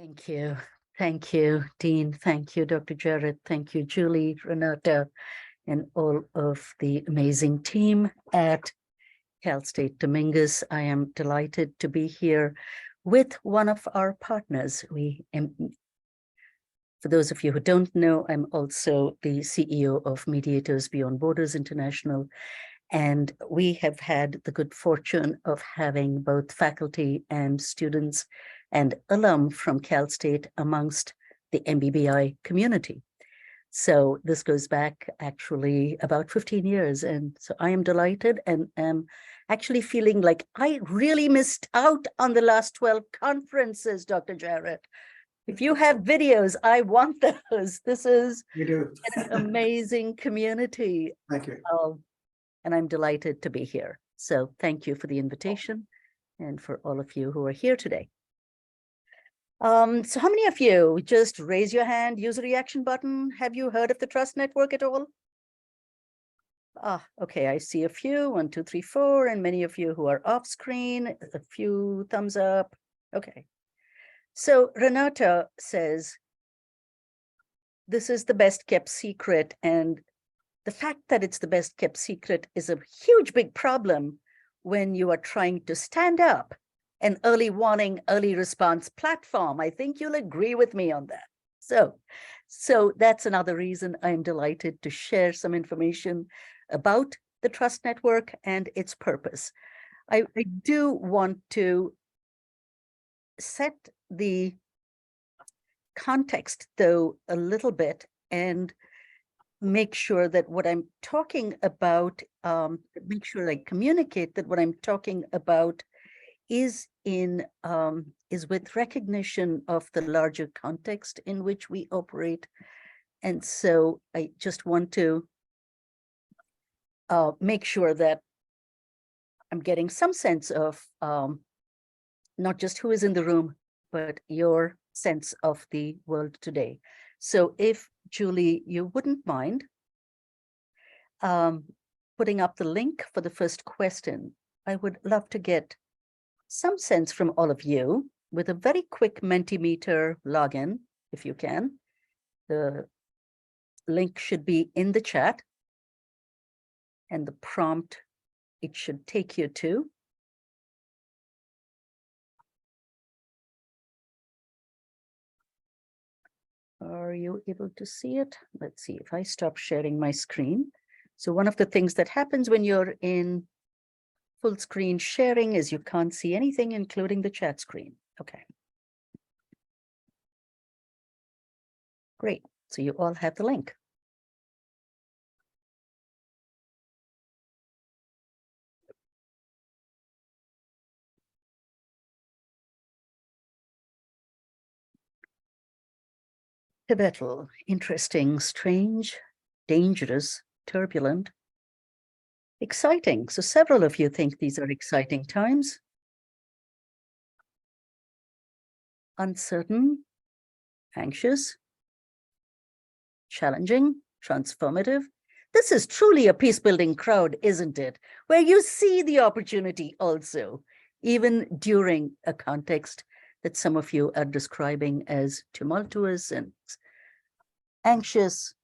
Thank you. Thank you, Dean. Thank you, Dr. Jarrett. Thank you, Julie, Renata, and all of the amazing team at Cal State Dominguez. I am delighted to be here with one of our partners. For those of you who don't know, I'm also the CEO of Mediators Beyond Borders International, and we have had the good fortune of having both faculty and students and alum from Cal State amongst the MBBI community. So this goes back actually about 15 years. And so I am delighted and am actually feeling like I really missed out on the last 12 conferences, Dr. Jarrett. If you have videos, I want those. This is an amazing community. Thank you. And I'm delighted to be here. So thank you for the invitation and for all of you who are here today. So how many of you, just raise your hand, use the reaction button. Have you heard of the Trust Network at all? Okay, I see a few, 1, 2, 3, 4, and many of you who are off screen, a few thumbs up. Okay. So Renata says, this is the best kept secret, and the fact that it's the best kept secret is a huge, big problem when you are trying to stand up an early warning, early response platform. I think you'll agree with me on that. So that's another reason I'm delighted to share some information about the Trust Network and its purpose. I do want to set the context, though, a little bit and make sure that what I'm talking about, make sure I communicate that what I'm talking about is with recognition of the larger context in which we operate. And so I just want to make sure that I'm getting some sense of not just who is in the room, but your sense of the world today. So if, Julie, you wouldn't mind putting up the link for the first question, I would love to get some sense from all of you with a very quick Mentimeter login, if you can. The link should be in the chat, and the prompt it should take you to. Are you able to see it? Let's see if I stop sharing my screen. So one of the things that happens when you're in full screen sharing is you can't see anything, including the chat screen. Okay. Great. So you all have the link. Pivotal, interesting, strange, dangerous, turbulent, exciting. So several of you think these are exciting times. Uncertain, anxious, challenging, transformative. This is truly a peace-building crowd, isn't it? Where you see the opportunity also, even during a context that some of you are describing as tumultuous and anxious.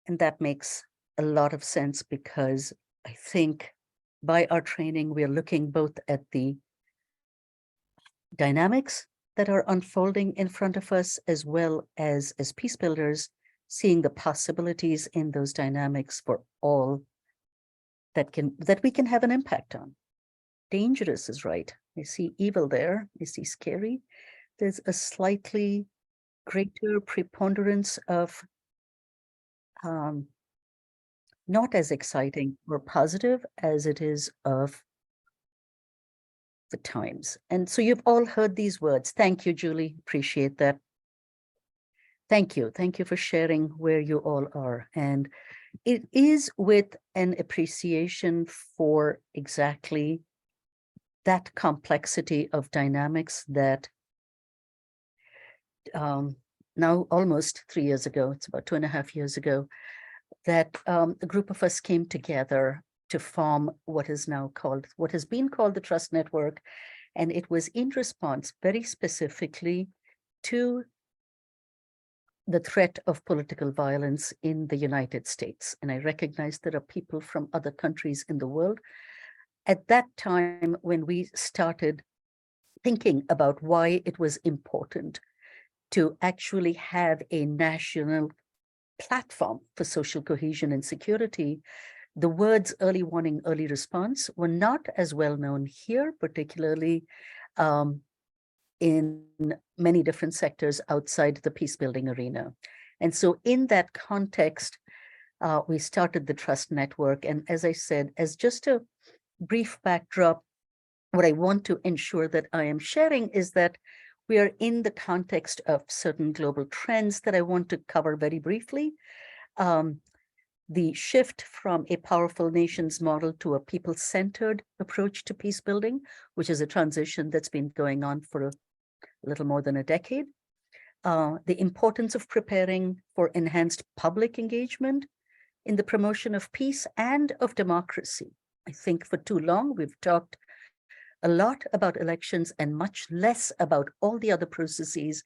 And that makes a lot of sense because I think by our training, we're looking both at the dynamics that are unfolding in front of us, as well as peace builders, seeing the possibilities in those dynamics for all that we can have an impact on. Dangerous is right. I see evil there. I see scary. There's a slightly greater preponderance of not as exciting or positive as it is of the times. And so you've all heard these words. Thank you, Julie. Appreciate that. Thank you. Thank you for sharing where you all are. And it is with an appreciation for exactly that complexity of dynamics that now almost 3 years ago, it's about 2.5 years ago, that a group of us came together to form what has been called the Trust Network. And it was in response very specifically to the threat of political violence in the United States. And I recognize there are people from other countries in the world. At that time, when we started thinking about why it was important to actually have a national platform for social cohesion and security, the words early warning, early response were not as well known here, particularly in many different sectors outside the peace building arena. And so in that context, we started the Trust Network. And as I said, as just a brief backdrop, what I want to ensure that I am sharing is that we are in the context of certain global trends that I want to cover very briefly. The shift from a powerful nations model to a people-centered approach to peace building, which is a transition that's been going on for a little more than a decade. The importance of preparing for enhanced public engagement in the promotion of peace and of democracy. I think for too long, we've talked a lot about elections and much less about all the other processes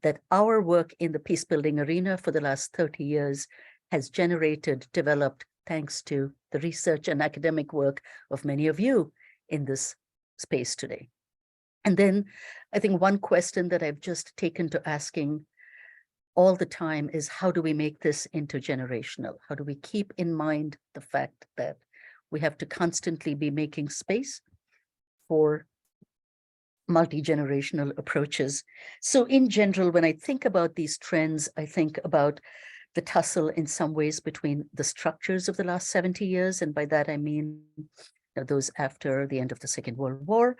that our work in the peace building arena for the last 30 years has generated, developed, thanks to the research and academic work of many of you in this space today. And then I think one question that I've just taken to asking all the time is, how do we make this intergenerational? How do we keep in mind the fact that we have to constantly be making space for multi-generational approaches? So in general, when I think about these trends, I think about the tussle in some ways between the structures of the last 70 years, and by that I mean those after the end of the Second World War,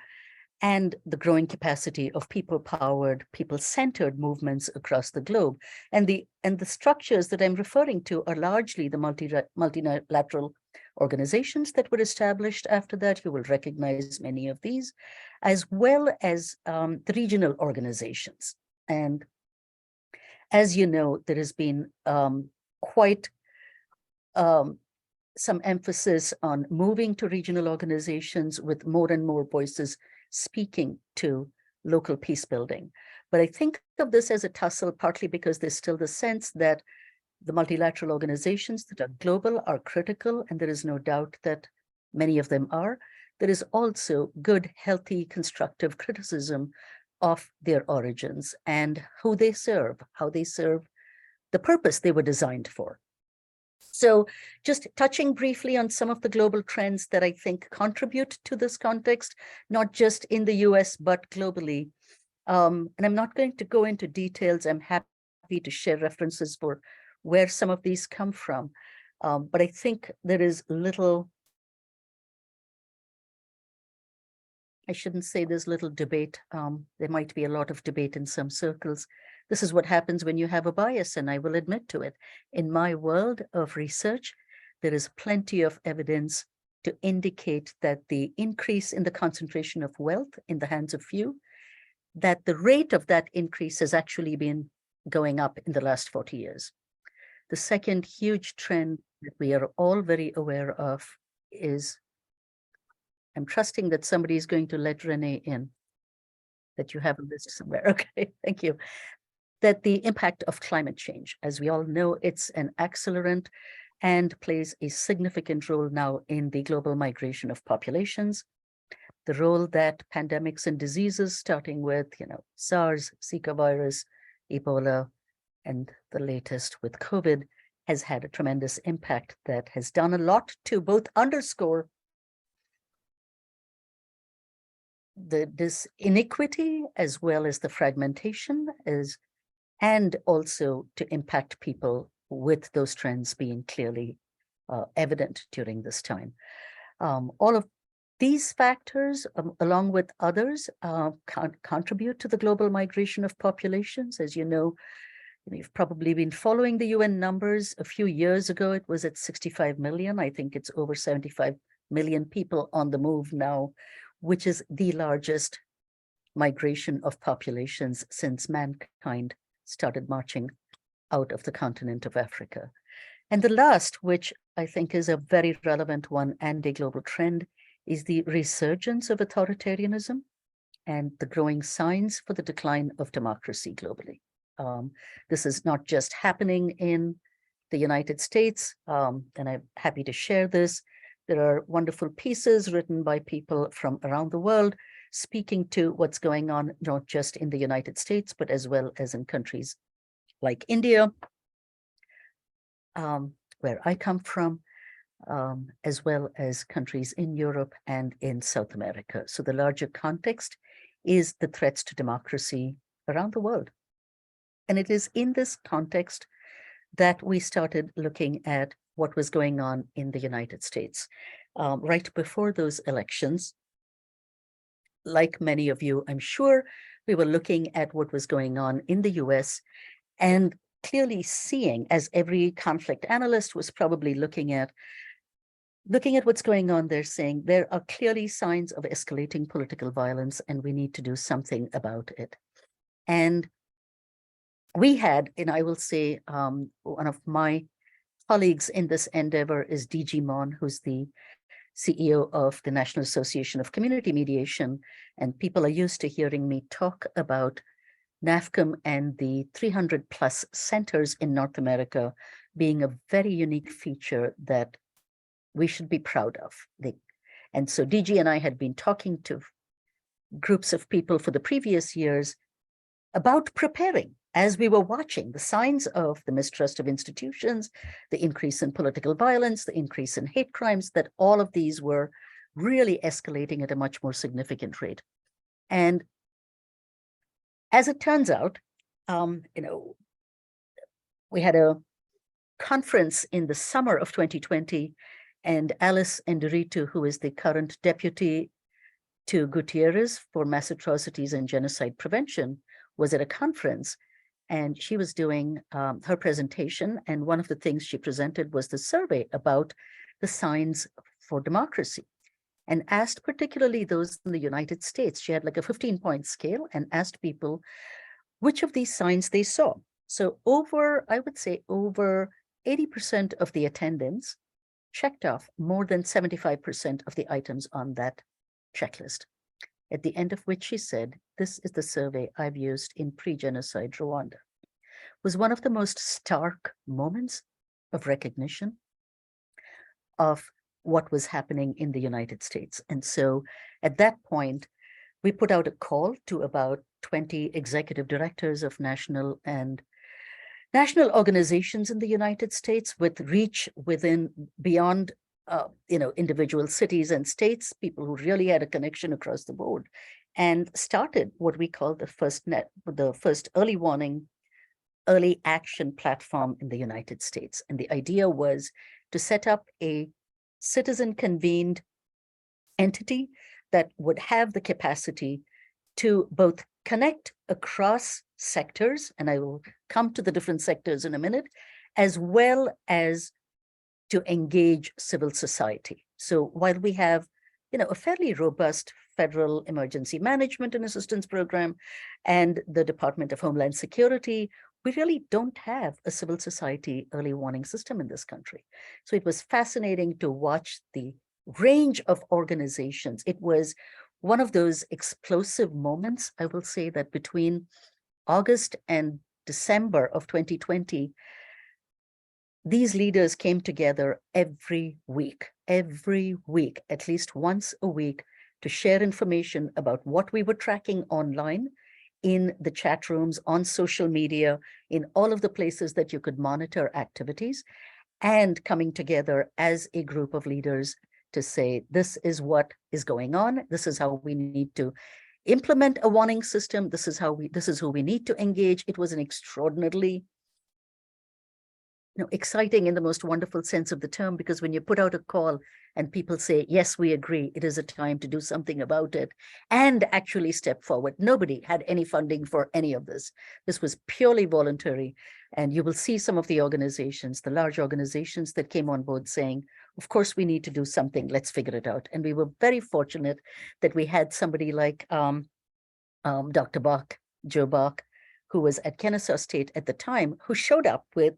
and the growing capacity of people-powered, people-centered movements across the globe. And the structures that I'm referring to are largely the multilateral organizations that were established after that. You will recognize many of these, as well as the regional organizations. And as you know, there has been quite some emphasis on moving to regional organizations, with more and more voices speaking to local peace building. But I think of this as a tussle, partly because there's still the sense that the multilateral organizations that are global are critical, and there is no doubt that many of them are. There is also good, healthy, constructive criticism of their origins and who they serve, how they serve the purpose they were designed for. So just touching briefly on some of the global trends that I think contribute to this context, not just in the US, but globally. And I'm not going to go into details. I'm happy to share references for where some of these come from. But I think there is little, I shouldn't say there's little debate. There might be a lot of debate in some circles. This is what happens when you have a bias, and I will admit to it. In my world of research, there is plenty of evidence to indicate that the increase in the concentration of wealth in the hands of few, that the rate of that increase has actually been going up in the last 40 years. The second huge trend that we are all very aware of is, I'm trusting that somebody is going to let Renee in, that you have a list somewhere. Okay, thank you. That the impact of climate change, as we all know, it's an accelerant and plays a significant role now in the global migration of populations. The role that pandemics and diseases, starting with, SARS, Zika virus, Ebola, and the latest with COVID, has had a tremendous impact that has done a lot to both underscore this inequity as well as the fragmentation, and also to impact people, with those trends being clearly evident during this time. All of these factors, along with others, contribute to the global migration of populations. As you know, you've probably been following the UN numbers. A few years ago, it was at 65 million. I think it's over 75 million people on the move now, which is the largest migration of populations since mankind started marching out of the continent of Africa. And the last, which I think is a very relevant one and a global trend, is the resurgence of authoritarianism and the growing signs for the decline of democracy globally. This is not just happening in the United States, and I'm happy to share this. There are wonderful pieces written by people from around the world speaking to what's going on, not just in the United States, but as well as in countries like India, where I come from, as well as countries in Europe and in South America. So the larger context is the threats to democracy around the world. And it is in this context that we started looking at what was going on in the United States. Right before those elections, like many of you, I'm sure, we were looking at what was going on in the US and clearly seeing, as every conflict analyst was probably looking at what's going on there, saying there are clearly signs of escalating political violence and we need to do something about it. And we had, and I will say, one of my colleagues in this endeavor is DG Mon, who's the CEO of the National Association of Community Mediation. And people are used to hearing me talk about NAFCM and the 300 plus centers in North America being a very unique feature that we should be proud of. And so DG and I had been talking to groups of people for the previous years about preparing, as we were watching the signs of the mistrust of institutions, the increase in political violence, the increase in hate crimes, that all of these were really escalating at a much more significant rate. And as it turns out, we had a conference in the summer of 2020, and Alice Nderitu, who is the current deputy to Gutierrez for mass atrocities and genocide prevention, was at a conference, and she was doing her presentation. And one of the things she presented was the survey about the signs for democracy, and asked particularly those in the United States. She had like a 15-point scale and asked people which of these signs they saw. So I would say over 80% of the attendants checked off more than 75% of the items on that checklist. At the end of which she said, "This is the survey I've used in pre-genocide Rwanda." It was one of the most stark moments of recognition of what was happening in the United States. And so at that point, we put out a call to about 20 executive directors of national organizations in the United States with reach beyond individual cities and states, people who really had a connection across the board, and started what we call the first early warning, early action platform in the United States. And the idea was to set up a citizen-convened entity that would have the capacity to both connect across sectors, and I will come to the different sectors in a minute, as well as to engage civil society. So while we have, a fairly robust federal emergency management and assistance program and the Department of Homeland Security, we really don't have a civil society early warning system in this country. So it was fascinating to watch the range of organizations. It was one of those explosive moments, I will say, that between August and December of 2020, these leaders came together every week, at least once a week, to share information about what we were tracking online, in the chat rooms, on social media, in all of the places that you could monitor activities, and coming together as a group of leaders to say, this is what is going on, this is how we need to implement a warning system, this is who we need to engage. It was an extraordinarily exciting in the most wonderful sense of the term, because when you put out a call and people say, yes, we agree, it is a time to do something about it and actually step forward. Nobody had any funding for any of this. This was purely voluntary. And you will see some of the organizations, the large organizations that came on board saying, of course, we need to do something, let's figure it out. And we were very fortunate that we had somebody like Dr. Bach, Joe Bach, who was at Kennesaw State at the time, who showed up with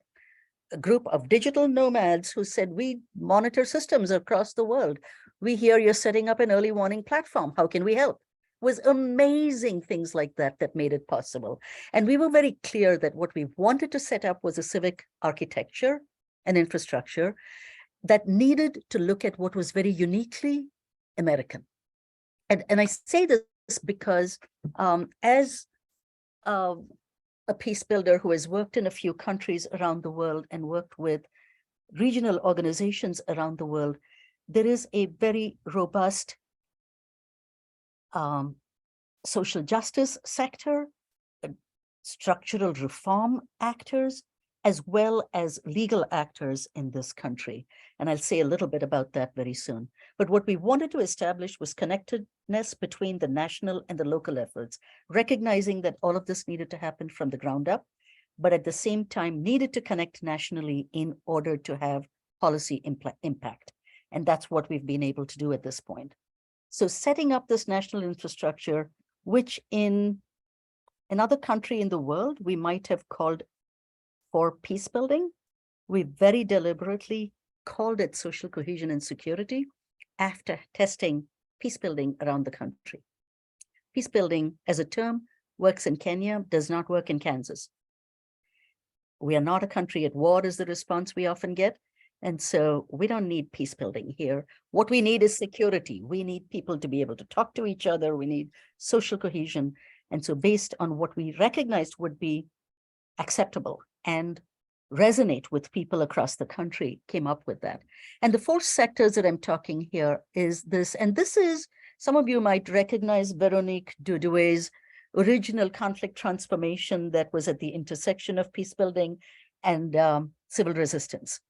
a group of digital nomads who said, we monitor systems across the world. We hear you're setting up an early warning platform. How can we help? It was amazing things like that that made it possible. And we were very clear that what we wanted to set up was a civic architecture and infrastructure that needed to look at what was very uniquely American. And I say this because as a peace builder who has worked in a few countries around the world and worked with regional organizations around the world, there is a very robust social justice sector, structural reform actors, as well as legal actors in this country. And I'll say a little bit about that very soon. But what we wanted to establish was connectedness between the national and the local efforts, recognizing that all of this needed to happen from the ground up, but at the same time needed to connect nationally in order to have policy impact. And that's what we've been able to do at this point. So setting up this national infrastructure, which in another country in the world, we might have called for peace building, we very deliberately called it social cohesion and security after testing peace building around the country. Peace building as a term works in Kenya, does not work in Kansas. We are not a country at war is the response we often get. And so we don't need peace building here. What we need is security. We need people to be able to talk to each other. We need social cohesion. And so based on what we recognized would be acceptable and resonate with people across the country, came up with that. And the four sectors that I'm talking here is this, and this is, some of you might recognize Veronique Dudoué's original conflict transformation that was at the intersection of peace building and civil resistance.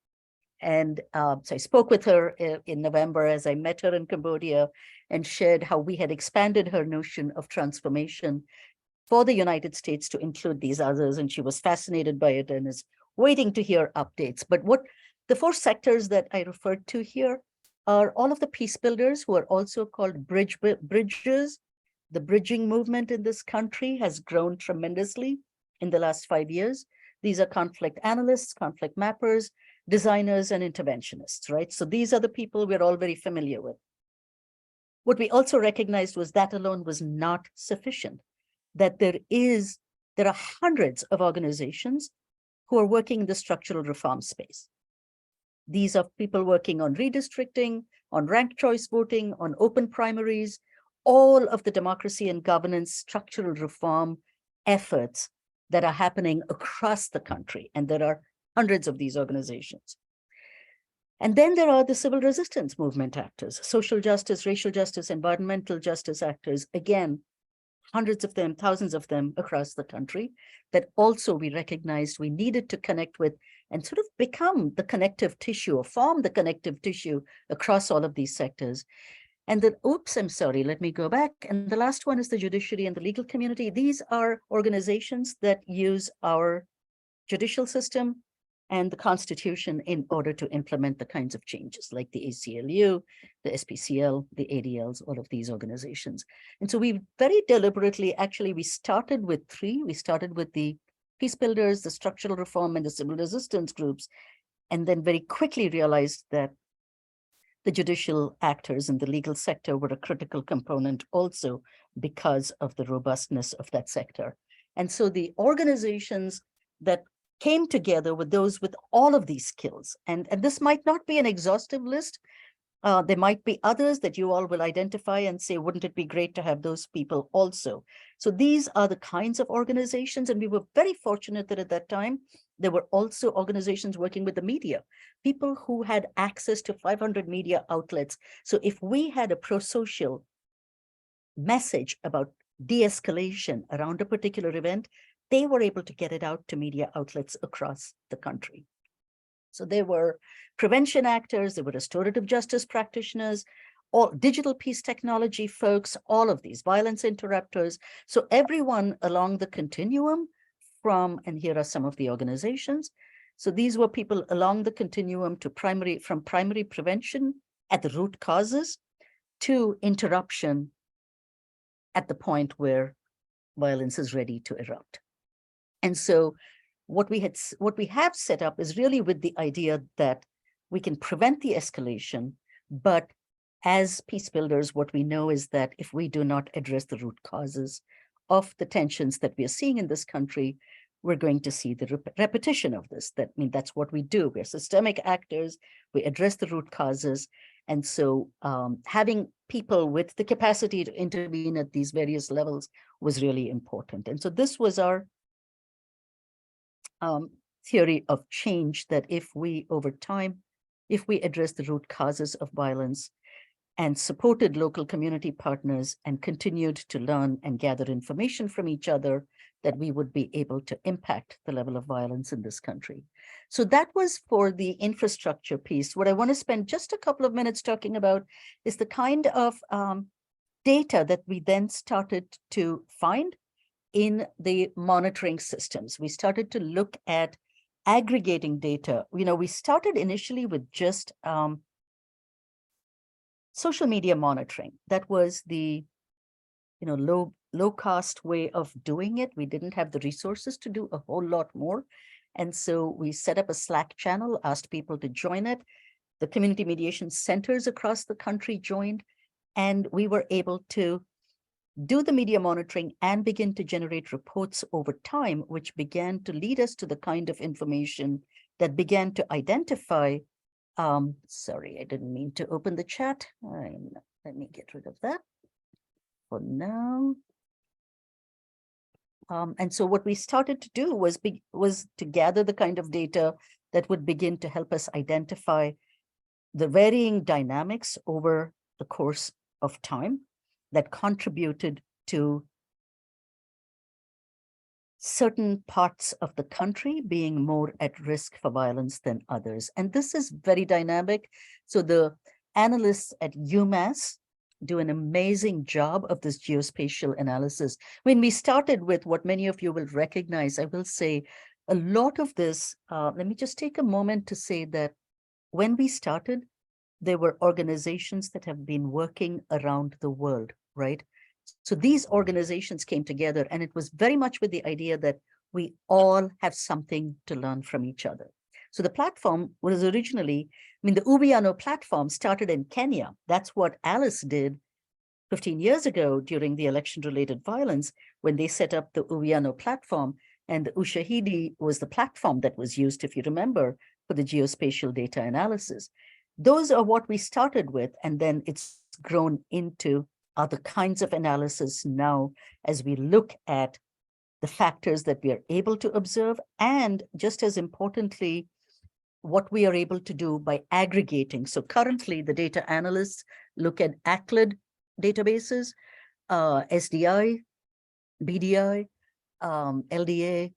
And so I spoke with her in November as I met her in Cambodia and shared how we had expanded her notion of transformation for the United States to include these others. And she was fascinated by it and is waiting to hear updates. But what the four sectors that I referred to here are all of the peace builders who are also called bridges. The bridging movement in this country has grown tremendously in the last 5 years. These are conflict analysts, conflict mappers, designers, and interventionists, right? So these are the people we're all very familiar with. What we also recognized was that alone was not sufficient, that there are hundreds of organizations who are working in the structural reform space. These are people working on redistricting, on ranked choice voting, on open primaries, all of the democracy and governance structural reform efforts that are happening across the country. And there are hundreds of these organizations. And then there are the civil resistance movement actors, social justice, racial justice, environmental justice actors, again, hundreds of them, thousands of them across the country, that also we recognized we needed to connect with and sort of become the connective tissue or form the connective tissue across all of these sectors. And then, oops, I'm sorry, let me go back. And the last one is the judiciary and the legal community. These are organizations that use our judicial system and the Constitution in order to implement the kinds of changes like the ACLU, the SPCL, the ADLs, all of these organizations. And so we very deliberately, actually, we started with three. We started with the peace builders, the structural reform, and the civil resistance groups, and then very quickly realized that the judicial actors in the legal sector were a critical component also because of the robustness of that sector. And so the organizations that came together with those with all of these skills. And this might not be an exhaustive list. There might be others that you all will identify and say, wouldn't it be great to have those people also? So these are the kinds of organizations. And we were very fortunate that at that time, there were also organizations working with the media, people who had access to 500 media outlets. So if we had a pro-social message about de-escalation around a particular event, they were able to get it out to media outlets across the country. So there were prevention actors, there were restorative justice practitioners, all digital peace technology folks, all of these violence interrupters. So everyone along the continuum from, and here are some of the organizations. So these were people along the continuum to from primary prevention at the root causes to interruption at the point where violence is ready to erupt. And so what we have set up is really with the idea that we can prevent the escalation, but as peace builders, what we know is that if we do not address the root causes of the tensions that we are seeing in this country, we're going to see the repetition of this. That's what we do. We're systemic actors. We address the root causes. And so having people with the capacity to intervene at these various levels was really important. And so this was our theory of change, that if we, over time, if we address the root causes of violence and supported local community partners and continued to learn and gather information from each other, that we would be able to impact the level of violence in this country. So that was for the infrastructure piece. What I want to spend just a couple of minutes talking about is the kind of data that we then started to find in the monitoring systems. We started to look at aggregating data. We started initially with just social media monitoring. That was the low cost way of doing it. We didn't have the resources to do a whole lot more. And so we set up a Slack channel, asked people to join it. The community mediation centers across the country joined, and we were able to do the media monitoring and begin to generate reports over time, which began to lead us to the kind of information that began to identify, sorry, I didn't mean to open the chat. Let me get rid of that for now. And so what we started to do was to gather the kind of data that would begin to help us identify the varying dynamics over the course of time that contributed to certain parts of the country being more at risk for violence than others. And this is very dynamic. So the analysts at UMass do an amazing job of this geospatial analysis. When we started with what many of you will recognize, I will say a lot of this, let me just take a moment to say that when we started, there were organizations that have been working around the world, right? So these organizations came together, and it was very much with the idea that we all have something to learn from each other. So the platform was originally, the Uwiano platform started in Kenya. That's what Alice did 15 years ago during the election-related violence when they set up the Uwiano platform. And the Ushahidi was the platform that was used, if you remember, for the geospatial data analysis. Those are what we started with, and then it's grown into other kinds of analysis now as we look at the factors that we are able to observe, and just as importantly, what we are able to do by aggregating. So currently, the data analysts look at ACLID databases, SDI, BDI, LDA,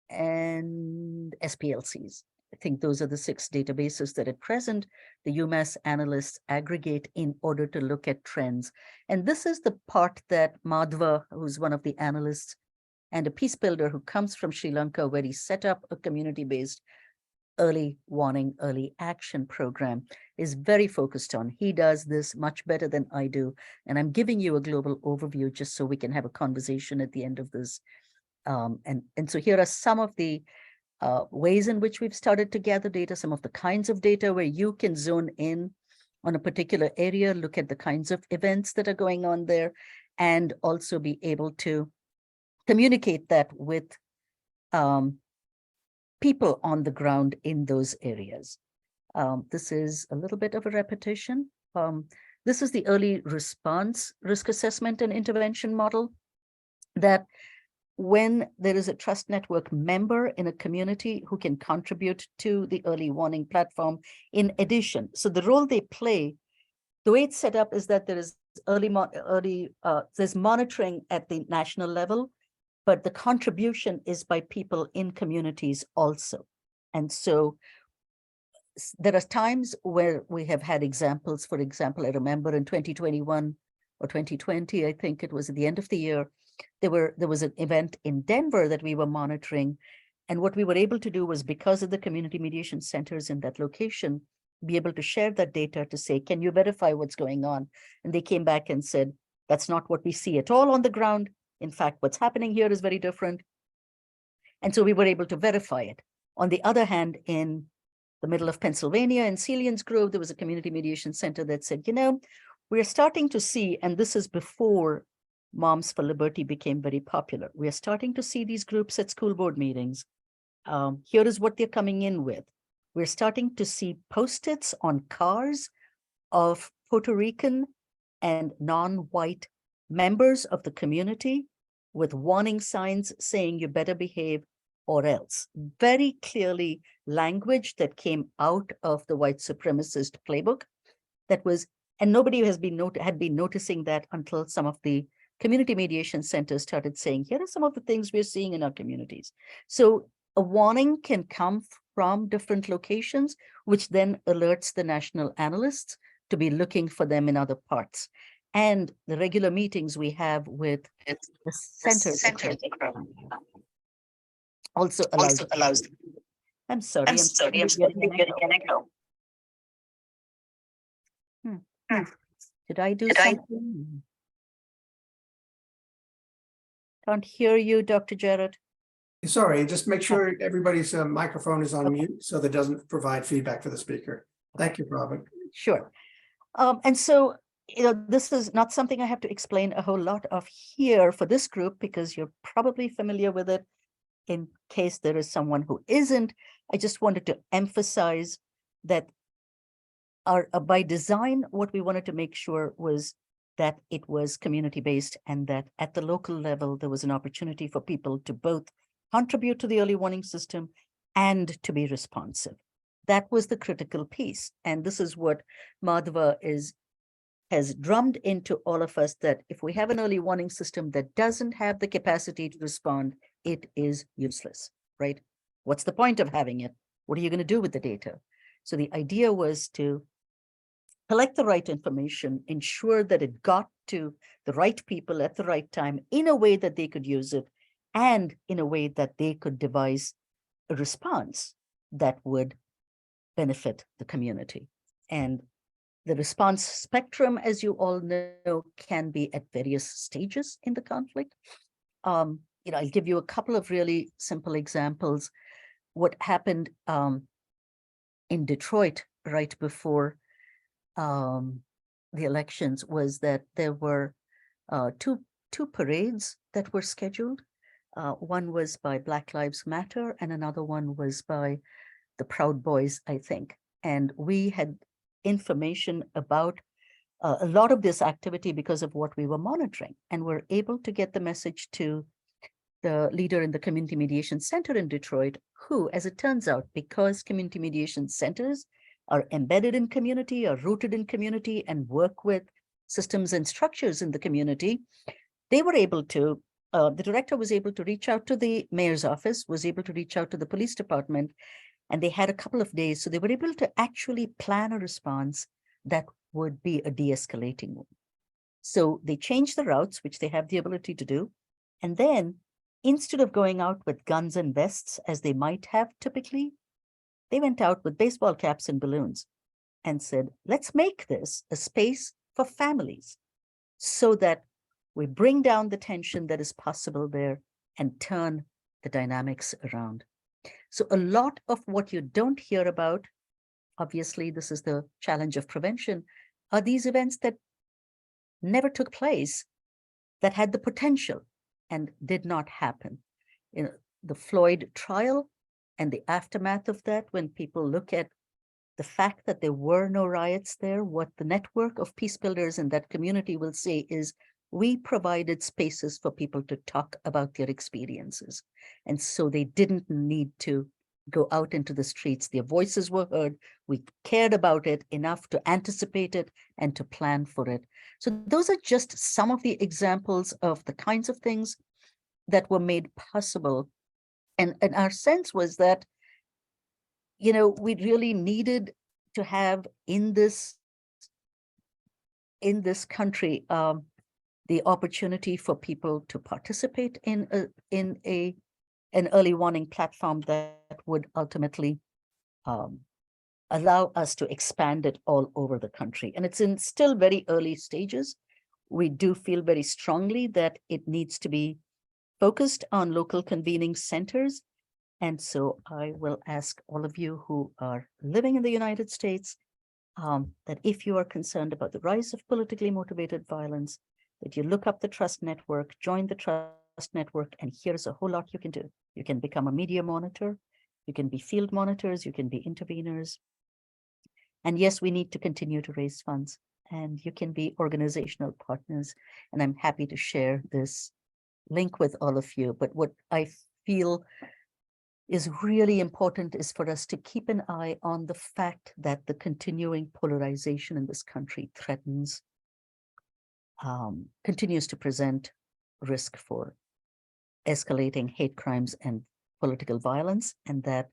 and SPLCs. I think those are the 6 databases that at present the UMass analysts aggregate in order to look at trends. And this is the part that Madhva, who's one of the analysts and a peace builder who comes from Sri Lanka, where he set up a community-based early warning, early action program, is very focused on. He does this much better than I do. And I'm giving you a global overview just so we can have a conversation at the end of this. And so here are some of the ways in which we've started to gather data, some of the kinds of data where you can zone in on a particular area, look at the kinds of events that are going on there, and also be able to communicate that with people on the ground in those areas. This is a little bit of a repetition. This is the early response risk assessment and intervention model, that when there is a trust network member in a community who can contribute to the early warning platform in addition. So the role they play, the way it's set up is that there is there's monitoring at the national level, but the contribution is by people in communities also. And so there are times where we have had examples. For example, I remember in 2021 or 2020, I think it was at the end of the year, there was an event in Denver that we were monitoring. And what we were able to do was, because of the community mediation centers in that location, be able to share that data to say, can you verify what's going on? And they came back and said, that's not what we see at all on the ground. In fact, what's happening here is very different. And so we were able to verify it. On the other hand, in the middle of Pennsylvania, in Celian's Grove, there was a community mediation center that said, we're starting to see, and this is before Moms for Liberty became very popular, we are starting to see these groups at school board meetings. Here is what they're coming in with. We're starting to see post-its on cars of Puerto Rican and non-white members of the community with warning signs saying you better behave or else. Very clearly language that came out of the white supremacist playbook that was, and nobody had been noticing that until some of the community mediation centers started saying, here are some of the things we're seeing in our communities. So a warning can come from different locations, which then alerts the national analysts to be looking for them in other parts. And the regular meetings we have with the centers also allows. I'm sorry, I'm getting an echo. Did I do something? Can't hear you, Dr. Jarrett. Sorry, just make sure everybody's microphone is on mute so that doesn't provide feedback for the speaker. Thank you, Prabha. Sure. And so, this is not something I have to explain a whole lot of here for this group because you're probably familiar with it. In case there is someone who isn't, I just wanted to emphasize that by design, what we wanted to make sure was that it was community-based and that at the local level, there was an opportunity for people to both contribute to the early warning system and to be responsive. That was the critical piece. And this is what Madhava has drummed into all of us, that if we have an early warning system that doesn't have the capacity to respond, it is useless, right? What's the point of having it? What are you going to do with the data? So the idea was to collect the right information, ensure that it got to the right people at the right time in a way that they could use it, and in a way that they could devise a response that would benefit the community. And the response spectrum, as you all know, can be at various stages in the conflict. I'll give you a couple of really simple examples. What happened in Detroit right before the elections was that there were two parades that were scheduled. One was by Black Lives Matter and another one was by the Proud Boys, I think. And we had information about a lot of this activity because of what we were monitoring, and we're able to get the message to the leader in the Community Mediation Center in Detroit, who, as it turns out, because community mediation centers are embedded in community, are rooted in community, and work with systems and structures in the community, they were able to, the director was able to reach out to the mayor's office, was able to reach out to the police department, and they had a couple of days. So they were able to actually plan a response that would be a de-escalating one. So they changed the routes, which they have the ability to do. And then instead of going out with guns and vests, as they might have typically, they went out with baseball caps and balloons and said, let's make this a space for families so that we bring down the tension that is possible there and turn the dynamics around. So a lot of what you don't hear about, obviously this is the challenge of prevention, are these events that never took place, that had the potential and did not happen. The Floyd trial and the aftermath of that, when people look at the fact that there were no riots there, what the network of peace builders in that community will say is, we provided spaces for people to talk about their experiences. And so they didn't need to go out into the streets. Their voices were heard. We cared about it enough to anticipate it and to plan for it. So those are just some of the examples of the kinds of things that were made possible. And our sense was that, we really needed to have in this country, the opportunity for people to participate in an early warning platform that would ultimately allow us to expand it all over the country. And it's in still very early stages. We do feel very strongly that it needs to be focused on local convening centers And so I will ask all of you who are living in the United States that if you are concerned about the rise of politically motivated violence, that you look up the Trust Network, join the Trust Network, and here's a whole lot you can do. You can become a media monitor, you can be field monitors, you can be interveners. And yes, we need to continue to raise funds, and you can be organizational partners. And I'm happy to share this link with all of you. But what I feel is really important is for us to keep an eye on the fact that the continuing polarization in this country threatens, continues to present risk for escalating hate crimes and political violence, and that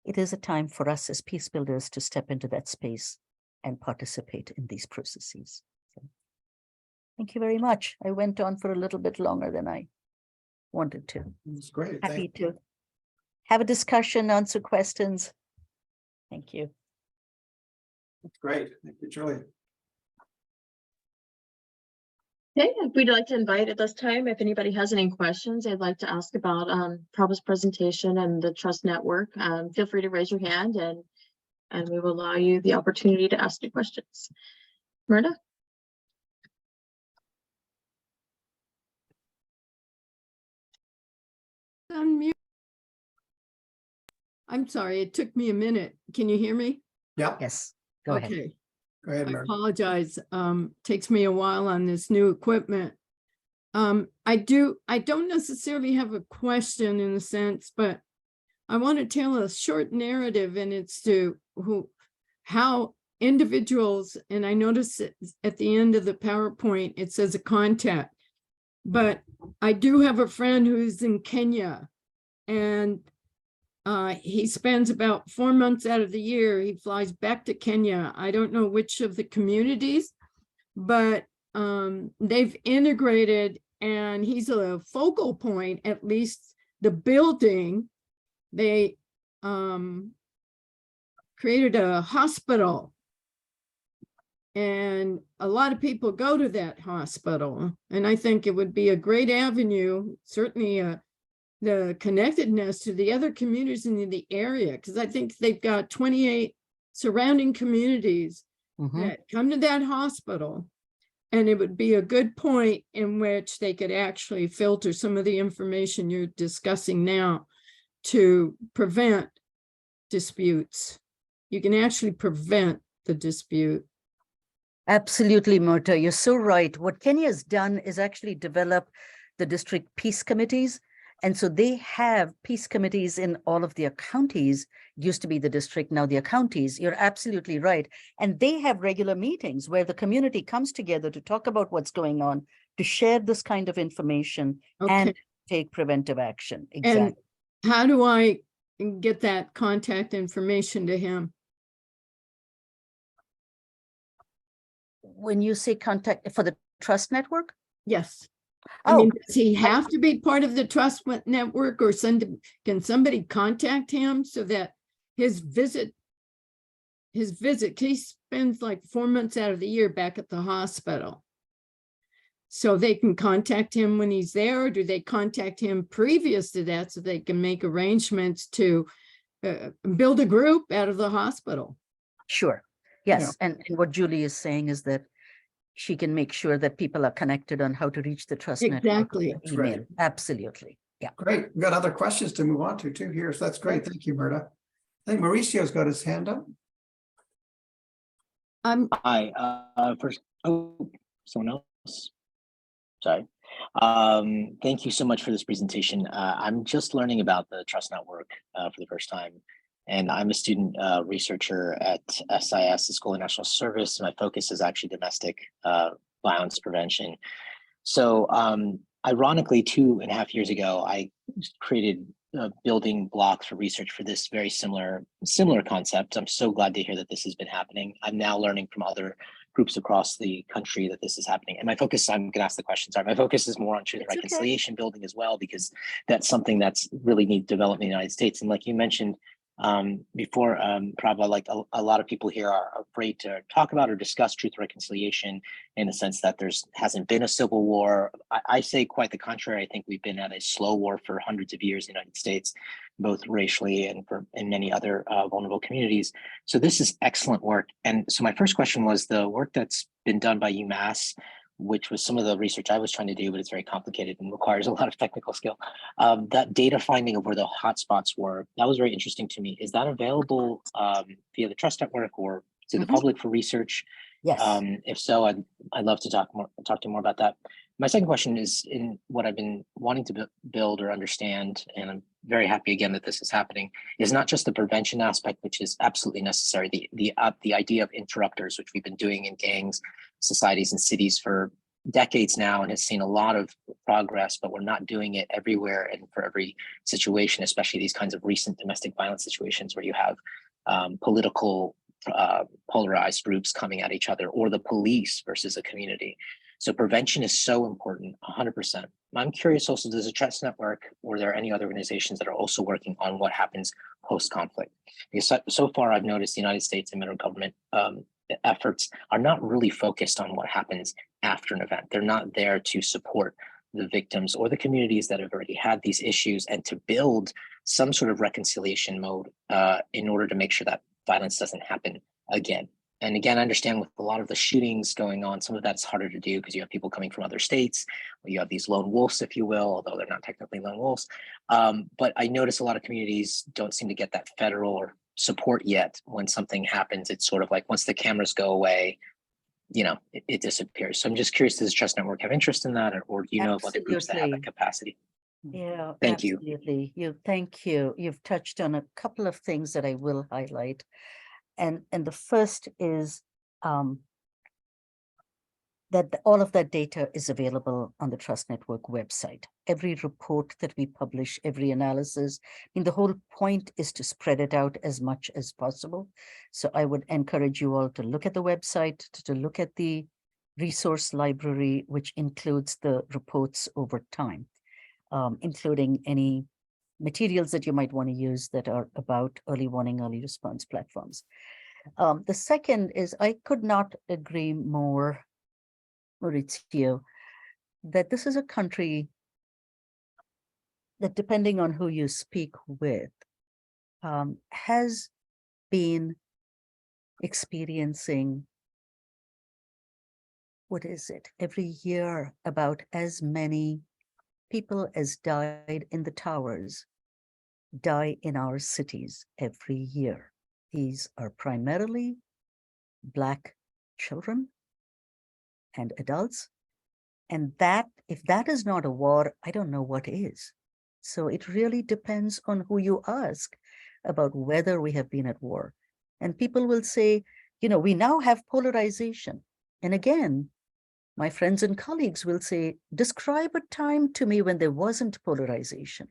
it is a time for us as peace builders to step into that space and participate in these processes. So, thank you very much. I went on for a little bit longer than I wanted to. That's great. Happy Thank you. to have a discussion, answer questions. Thank you. That's great. Thank you, Julie. Okay, we'd like to invite at this time, if anybody has any questions they'd like to ask about Prabha's presentation and the Trust Network, feel free to raise your hand and we will allow you the opportunity to ask your questions. Myrna? Unmute. I'm sorry, it took me a minute. Can you hear me? Yeah, Yes, go ahead. Okay, go ahead, I Mary. apologize. Takes me a while on this new equipment. I don't necessarily have a question in a sense, but I want to tell a short narrative, and it's to how individuals, and I notice at the end of the PowerPoint, it says a contact, but I do have a friend who's in Kenya, and he spends about 4 months out of the year, he flies back to Kenya. I don't know which of the communities, but they've integrated, and he's a focal point, at least the building. They created a hospital, and a lot of people go to that hospital. And I think it would be a great avenue, certainly the connectedness to the other communities in the area, because I think they've got 28 surrounding communities that come to that hospital. And it would be a good point in which they could actually filter some of the information you're discussing now to prevent disputes. You can actually prevent the dispute. Absolutely, Murta, you're so right. What Kenya has done is actually develop the district peace committees. And so they have peace committees in all of their counties. It used to be the district, now their counties. You're absolutely right. And they have regular meetings where the community comes together to talk about what's going on, to share this kind of information and take preventive action. Exactly. And how do I get that contact information to him? When you say contact for the Trust Network? Yes. I mean, does he have to be part of the Trust Network, or can somebody contact him so that his visit, he spends like 4 months out of the year back at the hospital. So they can contact him when he's there, or do they contact him previous to that so they can make arrangements to build a group out of the hospital? Sure. Yes. Yeah. And what Julie is saying is that she can make sure that people are connected on how to reach the Trust Network. Exactly. Email. Right. Absolutely. Yeah. Great. We've got other questions to move on to too here. So that's great. Thank you, Myrta. I think Mauricio's got his hand up. Hi. First, someone else. Sorry. Thank you so much for this presentation. I'm just learning about the Trust Network for the first time. And I'm a student researcher at SIS, the School of National Service. My focus is actually domestic violence prevention. So ironically, 2.5 years ago, I created building blocks for research for this very similar concept. I'm so glad to hear that this has been happening. I'm now learning from other groups across the country that this is happening. And my focus, I'm gonna ask the question, sorry, my focus is more on truth and reconciliation building as well, because that's something that's really needs development in the United States. And like you mentioned, Before, Prabha, like a lot of people here are afraid to talk about or discuss truth reconciliation in the sense that hasn't been a civil war. I say quite the contrary. I think we've been at a slow war for hundreds of years in the United States, both racially and in many other vulnerable communities. So this is excellent work. And so my first question was the work that's been done by UMass, which was some of the research I was trying to do, but it's very complicated and requires a lot of technical skill. That data finding of where the hotspots were, that was very interesting to me. Is that available via the Trust Network or to the public for research? Yes. If so, I'd love to talk to you more about that. My second question is in what I've been wanting to build or understand, and I'm very happy again that this is happening, is not just the prevention aspect, which is absolutely necessary, the idea of interrupters, which we've been doing in gangs, societies, and cities for decades now, and has seen a lot of progress, but we're not doing it everywhere and for every situation, especially these kinds of recent domestic violence situations where you have political polarized groups coming at each other, or the police versus a community. So prevention is so important, 100%. I'm curious also, does the Trust Network, or there are any other organizations that are also working on what happens post-conflict? Because so far I've noticed the United States and federal government efforts are not really focused on what happens after an event. They're not there to support the victims or the communities that have already had these issues and to build some sort of reconciliation mode in order to make sure that violence doesn't happen again. And again, I understand with a lot of the shootings going on, some of that's harder to do because you have people coming from other states, or you have these lone wolves, if you will, although they're not technically lone wolves. But I notice a lot of communities don't seem to get that federal or support yet. When something happens, it's sort of like once the cameras go away, you know, it disappears. So I'm just curious, does the Trust Network have interest in that, or do you know of other groups that have that capacity? Yeah, Thank you. absolutely. Thank you. You've touched on a couple of things that I will highlight. And the first is that all of that data is available on the Trust Network website. Every report that we publish, every analysis, I mean, the whole point is to spread it out as much as possible. So I would encourage you all to look at the website, to look at the resource library, which includes the reports over time, including any materials that you might want to use that are about early warning, early response platforms. The second is, I could not agree more, Maurizio, that this is a country that, depending on who you speak with, has been experiencing, what is it, every year about as many people as died in the towers die in our cities every year. These are primarily Black children and adults. And that, if that is not a war, I don't know what is. So it really depends on who you ask about whether we have been at war. And people will say, you know, we now have polarization. And again, my friends and colleagues will say, describe a time to me when there wasn't polarization.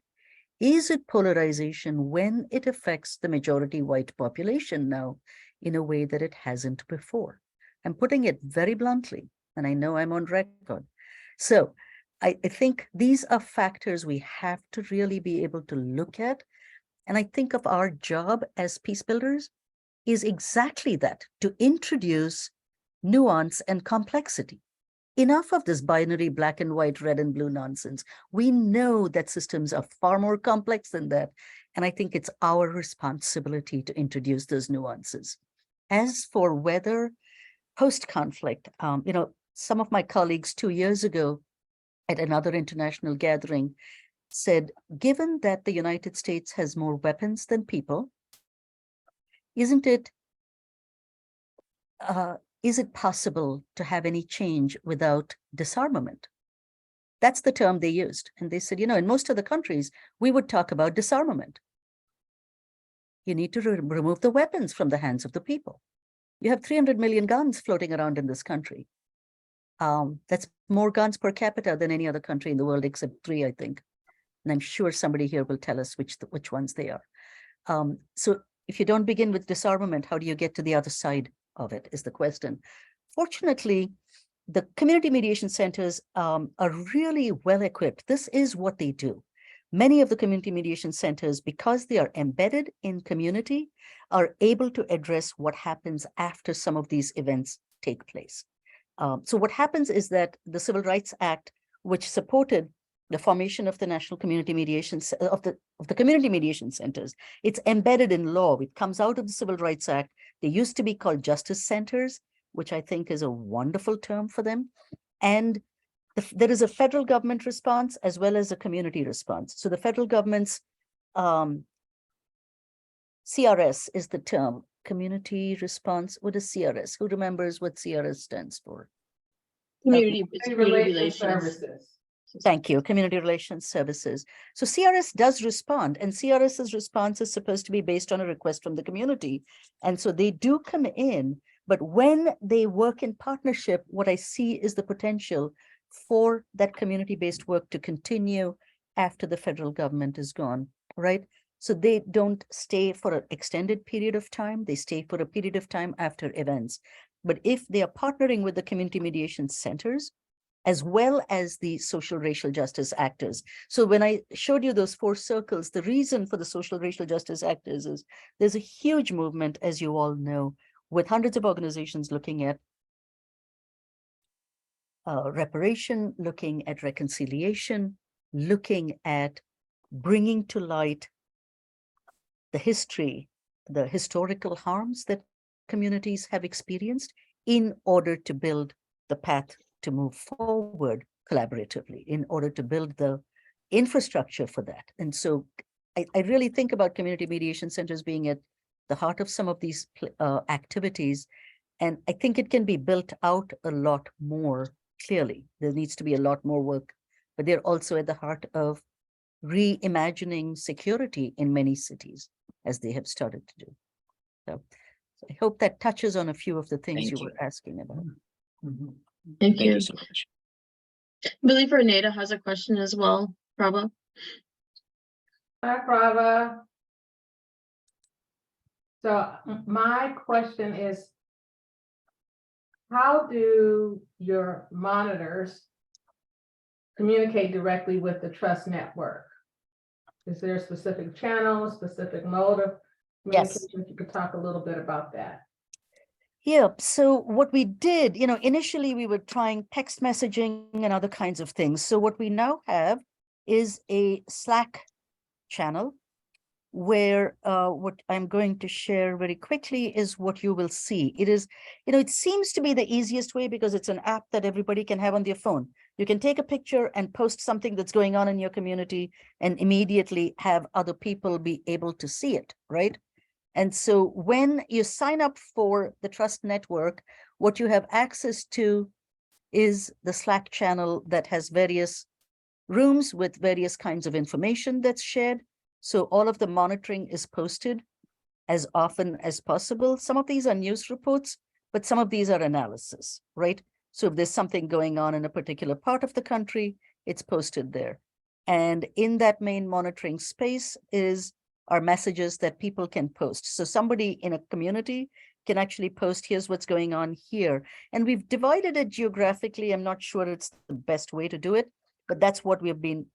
Is it polarization when it affects the majority white population now in a way that it hasn't before? I'm putting it very bluntly, and I know I'm on record. So I think these are factors we have to really be able to look at. And I think of our job as peace builders is exactly that, to introduce nuance and complexity. Enough of this binary black and white, red and blue nonsense. We know that systems are far more complex than that. And I think it's our responsibility to introduce those nuances. As for whether post-conflict, you know, some of my colleagues 2 years ago at another international gathering said, given that the United States has more weapons than people, isn't it, is it possible to have any change without disarmament? That's the term they used. And they said, you know, in most of the countries, we would talk about disarmament. You need to remove the weapons from the hands of the people. You have 300 million guns floating around in this country. That's more guns per capita than any other country in the world, except 3, I think. And I'm sure somebody here will tell us which ones they are. So if you don't begin with disarmament, how do you get to the other side of it, is the question. Fortunately, the community mediation centers are really well equipped. This is what they do. many of the community mediation centers, because they are embedded in community, are able to address what happens after some of these events take place. So what happens is that the Civil Rights Act, which supported the formation of the National Community Mediation, of the Community Mediation Centers, it's embedded in law. It comes out of the Civil Rights Act. They used to be called Justice Centers, which I think is a wonderful term for them. And there is a federal government response as well as a community response. So the federal government's CRS is the term, community response. What is CRS? Who remembers what CRS stands for? Community, it's community Relations relations. Services. Thank you, Community Relations Services. So CRS does respond, and CRS's response is supposed to be based on a request from the community. And so they do come in, but when they work in partnership, what I see is the potential for that community-based work to continue after the federal government is gone, right? So they don't stay for an extended period of time, they stay for a period of time after events. But if they are partnering with the community mediation centers, as well as the social racial justice actors. So when I showed you those 4 circles, the reason for the social racial justice actors is there's a huge movement, as you all know, with hundreds of organizations looking at reparation, looking at reconciliation, looking at bringing to light the history, the historical harms that communities have experienced in order to build the path to move forward collaboratively, in order to build the infrastructure for that. And so I really think about community mediation centers being at the heart of some of these activities. And I think it can be built out a lot more clearly. There needs to be a lot more work, but they're also at the heart of reimagining security in many cities, as they have started to do. So I hope that touches on a few of the things Thank you you. were asking about. Thank Thank you. you so much. I believe Renata has a question as well, Prabha. Hi, Prabha. So my question is, how do your monitors communicate directly with the trust network? Is there a specific channel, specific mode of Yes. communication? If you could talk a little bit about that. Yeah, so what we did, initially we were trying text messaging and other kinds of things. So what we now have is a Slack channel where what I'm going to share very quickly is what you will see. It is, it seems to be the easiest way because it's an app that everybody can have on their phone. You can take a picture and post something that's going on in your community and immediately have other people be able to see it, right? And so when you sign up for the Trust Network, what you have access to is the Slack channel that has various rooms with various kinds of information that's shared. So all of the monitoring is posted as often as possible. Some of these are news reports, but some of these are analysis, right? So if there's something going on in a particular part of the country, it's posted there. And in that main monitoring space are messages that people can post. So somebody in a community can actually post, here's what's going on here. And we've divided it geographically. I'm not sure it's the best way to do it, but that's what we've been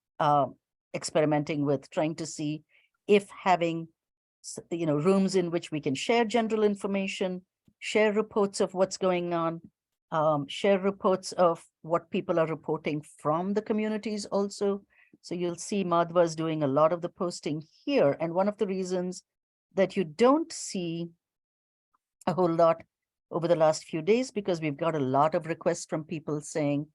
experimenting with, trying to see if having rooms in which we can share general information, share reports of what's going on, share reports of what people are reporting from the communities also. So you'll see Madhva's doing a lot of the posting here. And one of the reasons that you don't see a whole lot over the last few days, because we've got a lot of requests from people saying,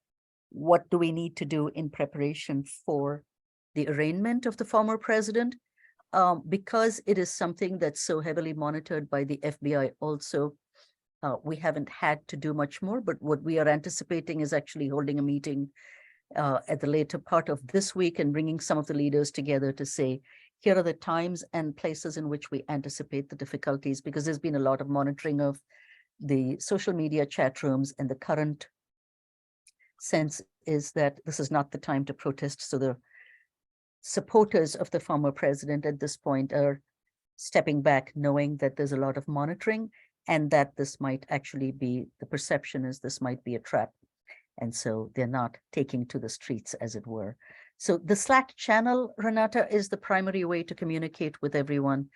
what do we need to do in preparation for the arraignment of the former president? Because it is something that's so heavily monitored by the FBI also, we haven't had to do much more, but what we are anticipating is actually holding a meeting at the later part of this week and bringing some of the leaders together to say, here are the times and places in which we anticipate the difficulties, because there's been a lot of monitoring of the social media chat rooms, and the current sense is that this is not the time to protest. So the supporters of the former president at this point are stepping back, knowing that there's a lot of monitoring and that this might actually be, the perception is this might be a trap. And so they're not taking to the streets, as it were. So the Slack channel, Renata, is the primary way to communicate with everyone.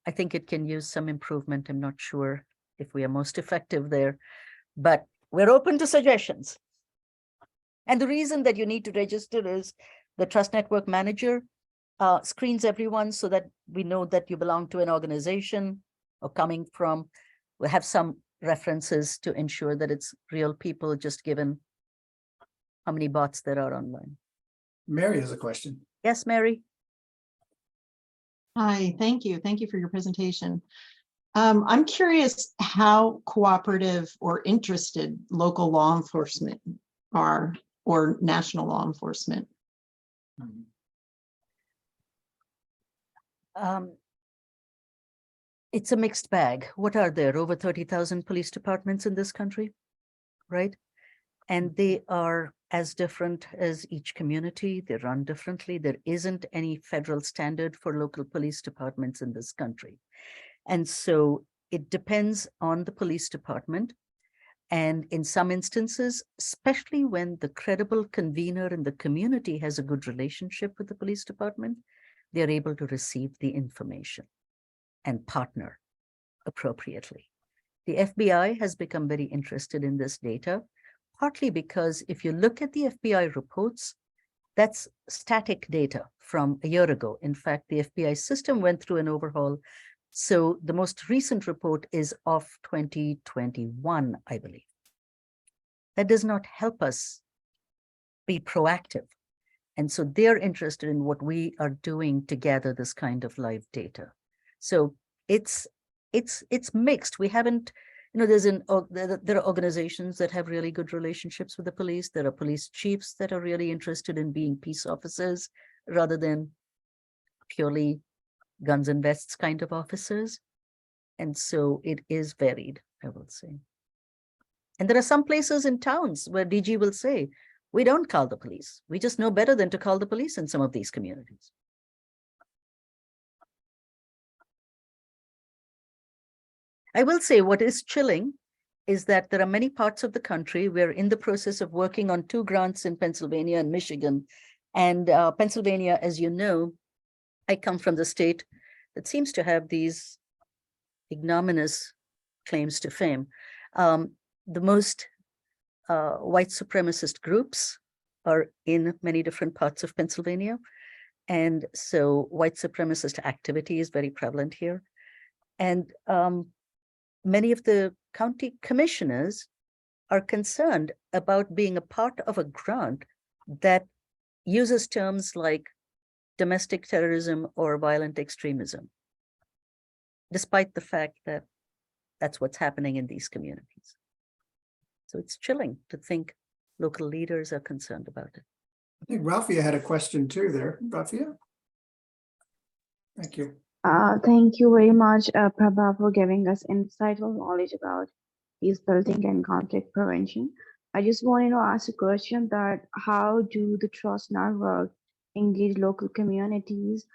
I think it can use some improvement. I'm not sure if we are most effective there, but we're open to suggestions. And the reason that you need to register is the Trust Network Manager screens everyone so that we know that you belong to an organization or coming from, we have some references to ensure that it's real people, just given how many bots there are online. Mary has a question. Yes, Mary? Hi, thank you. Thank you for your presentation. I'm curious how cooperative or interested local law enforcement are, or national law enforcement. It's a mixed bag. What are there? Over 30,000 police departments in this country, right? And they are as different as each community. They run differently. There isn't any federal standard for local police departments in this country. And so it depends on the police department. And in some instances, especially when the credible convener in the community has a good relationship with the police department, they're able to receive the information and partner appropriately. The FBI has become very interested in this data, partly because if you look at the FBI reports, that's static data from a year ago. In fact, the FBI system went through an overhaul. So the most recent report is of 2021, I believe. That does not help us be proactive. And so they're interested in what we are doing to gather this kind of live data. So it's mixed. We haven't, there are organizations that have really good relationships with the police. There are police chiefs that are really interested in being peace officers rather than purely guns and vests kind of officers. And so it is varied, I will say. And there are some places in towns where DG will say, we don't call the police. We just know better than to call the police in some of these communities. I will say what is chilling is that there are many parts of the country. We're in the process of working on 2 grants in Pennsylvania and Michigan. And Pennsylvania, as you know, I come from the state that seems to have these ignominious claims to fame. The most white supremacist groups are in many different parts of Pennsylvania. And so white supremacist activity is very prevalent here. And many of the county commissioners are concerned about being a part of a grant that uses terms like domestic terrorism or violent extremism, despite the fact that that's what's happening in these communities. So it's chilling to think local leaders are concerned about it. I think Ralphia had a question too there. Ralphia? Thank you. Thank you very much, Prabha, for giving us insightful knowledge about peace building and conflict prevention. I just wanted to ask a question that how do the Trust Network engage local communities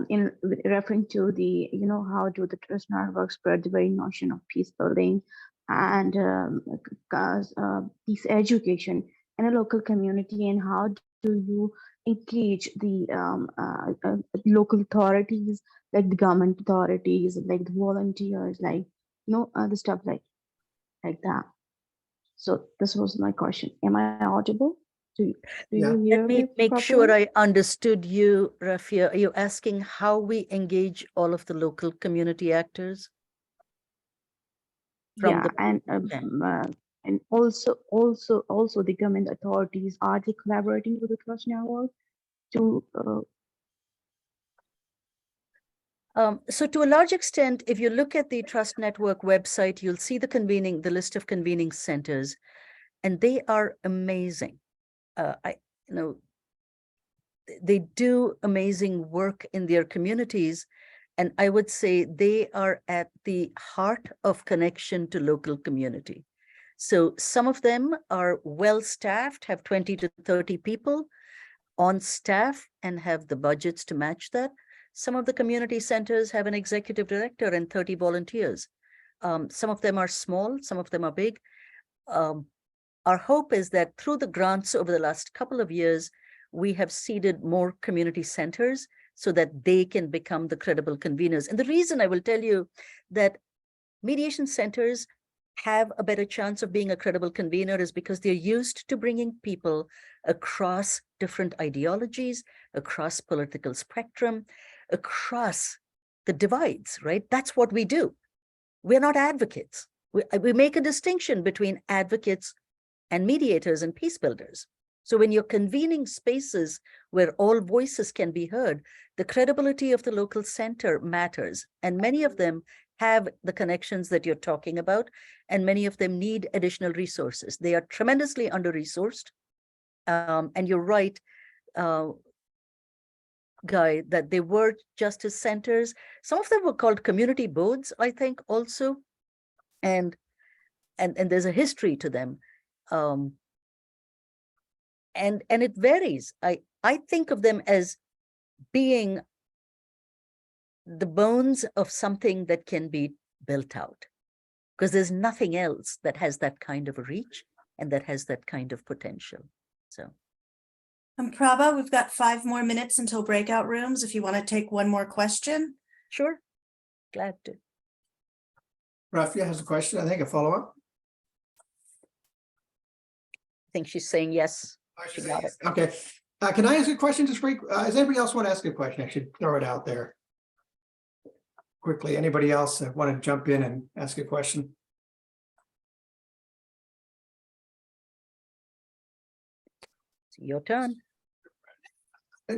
in referring to the, how do the Trust Network spread the very notion of peace building and peace education in a local community, and how do you engage the local authorities, like the government authorities, like the volunteers, like the stuff like that. So this was my question. Am I audible? Do Yeah. you hear Let me make properly? sure I understood you, Rafia. Are you asking how we engage all of the local community actors? Yeah, and Okay. and also the government authorities, are they collaborating with the Trust Network to So to a large extent, if you look at the Trust Network website, you'll see the list of convening centers, and they are amazing. They do amazing work in their communities. And I would say they are at the heart of connection to local community. So some of them are well-staffed, have 20 to 30 people on staff and have the budgets to match that. Some of the community centers have an executive director and 30 volunteers. Some of them are small, some of them are big. Our hope is that through the grants over the last couple of years, we have seeded more community centers so that they can become the credible conveners. And the reason I will tell you that mediation centers have a better chance of being a credible convener is because they're used to bringing people across different ideologies, across political spectrum, across the divides, right? That's what we do. We're not advocates. We make a distinction between advocates and mediators and peace builders. So when you're convening spaces where all voices can be heard, the credibility of the local center matters. And many of them have the connections that you're talking about, and many of them need additional resources. They are tremendously under-resourced. And you're right, Guy, that they were justice centers. Some of them were called community boards, I think, also. And there's a history to them. And it varies. I think of them as being the bones of something that can be built out, because there's nothing else that has that kind of a reach and that has that kind of potential. So. Prabha, we've got 5 more minutes until breakout rooms. If you want to take one more question. Sure, glad to. Rafia has a question, I think, a follow-up. I think she's saying yes. She got it. Okay. Can I ask a question just quick? Does anybody else want to ask a question? I should throw it out there quickly. Anybody else want to jump in and ask a question? It's your turn.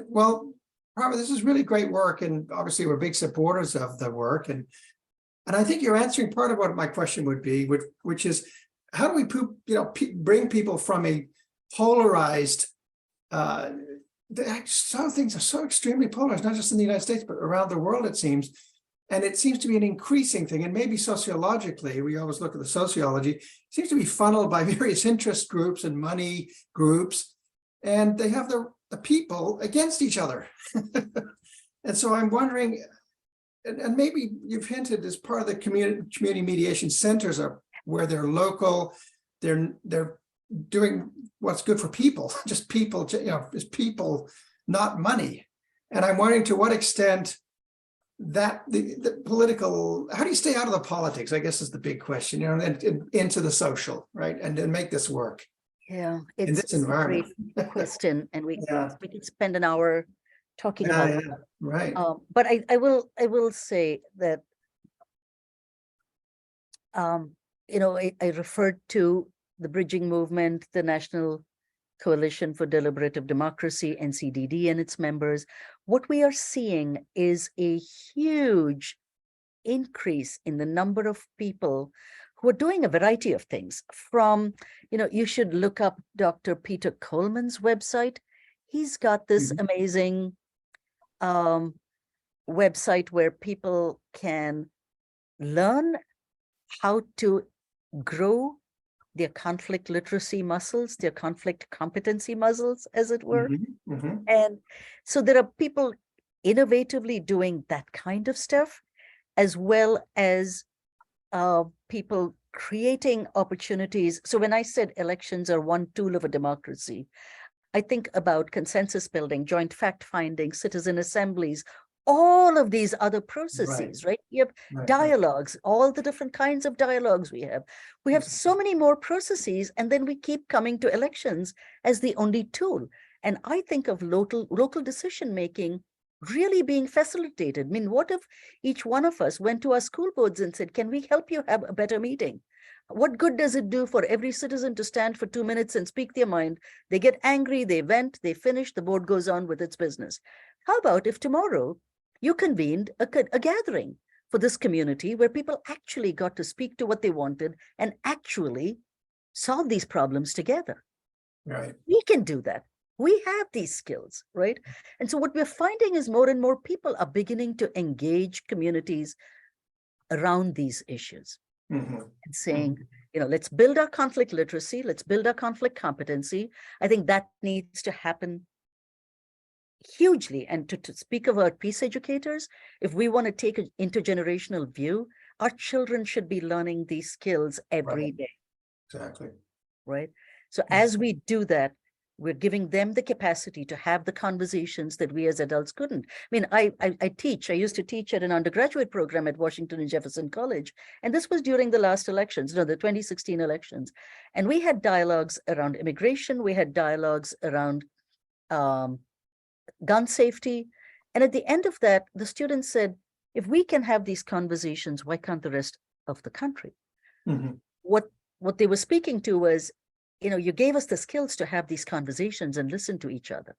Well, Prabha, this is really great work, and obviously we're big supporters of the work, and I think you're answering part of what my question would be, which is how do we bring people from a polarized some things are so extremely polarized, not just in the United States, but around the world, it seems. And it seems to be an increasing thing. And maybe sociologically, we always look at the sociology, it seems to be funneled by various interest groups and money groups. And they have the people against each other. And so I'm wondering, and maybe you've hinted as part of the community mediation centers are where they're local, they're doing what's good for people, just people, just people, not money. And I'm wondering to what extent that the political, how do you stay out of the politics, I guess is the big question, and into the social, right? And then make this work. Yeah, in this environment. A great question, and we Yeah. we could spend an hour talking about it. Right. But I will say that I referred to the bridging movement, the National Coalition for Deliberative Democracy, NCDD, and its members. What we are seeing is a huge increase in the number of people who are doing a variety of things. From, you should look up Dr. Peter Coleman's website. He's got this amazing website where people can learn how to grow their conflict literacy muscles, their conflict competency muscles, as it were. And so there are people innovatively doing that kind of stuff, as well as people creating opportunities. So when I said elections are one tool of a democracy, I think about consensus building, joint fact finding, citizen assemblies, all of these other processes, right? You have dialogues, all the different kinds of dialogues we have. We have so many more processes, and then we keep coming to elections as the only tool. And I think of local decision-making really being facilitated. I mean, what if each one of us went to our school boards and said, can we help you have a better meeting? What good does it do for every citizen to stand for 2 minutes and speak their mind? They get angry, they vent, they finish, the board goes on with its business. How about if tomorrow you convened a gathering for this community where people actually got to speak to what they wanted and actually solve these problems together? Right. We can do that. We have these skills, right? And so what we're finding is more and more people are beginning to engage communities around these issues and saying, let's build our conflict literacy, let's build our conflict competency. I think that needs to happen hugely. And to speak about peace educators, if we want to take an intergenerational view, our children should be learning these skills every day. Exactly. Right. So as we do that, We're giving them the capacity to have the conversations that we as adults couldn't. I mean, I used to teach at an undergraduate program at Washington and Jefferson College. And this was during the last elections, the 2016 elections. And we had dialogues around immigration. We had dialogues around gun safety. And at the end of that, the students said, if we can have these conversations, why can't the rest of the country? Mhm. What they were speaking to was, you gave us the skills to have these conversations and listen to each other.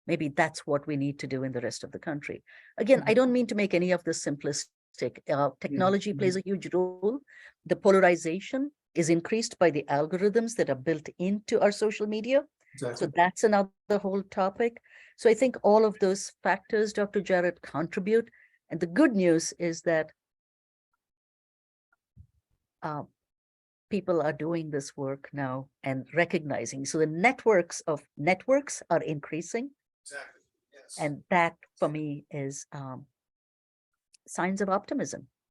Maybe that's what we need to do in the rest of the country. Again, I don't mean to make any of this simplistic. Technology plays a huge role. The polarization is increased by the algorithms that are built into our social media. Exactly. So that's another whole topic. So I think all of those factors, Dr. Jarrett, contribute. And the good news is that people are doing this work now and recognizing. So the networks are increasing. Exactly. Yes. And that for me is signs of optimism.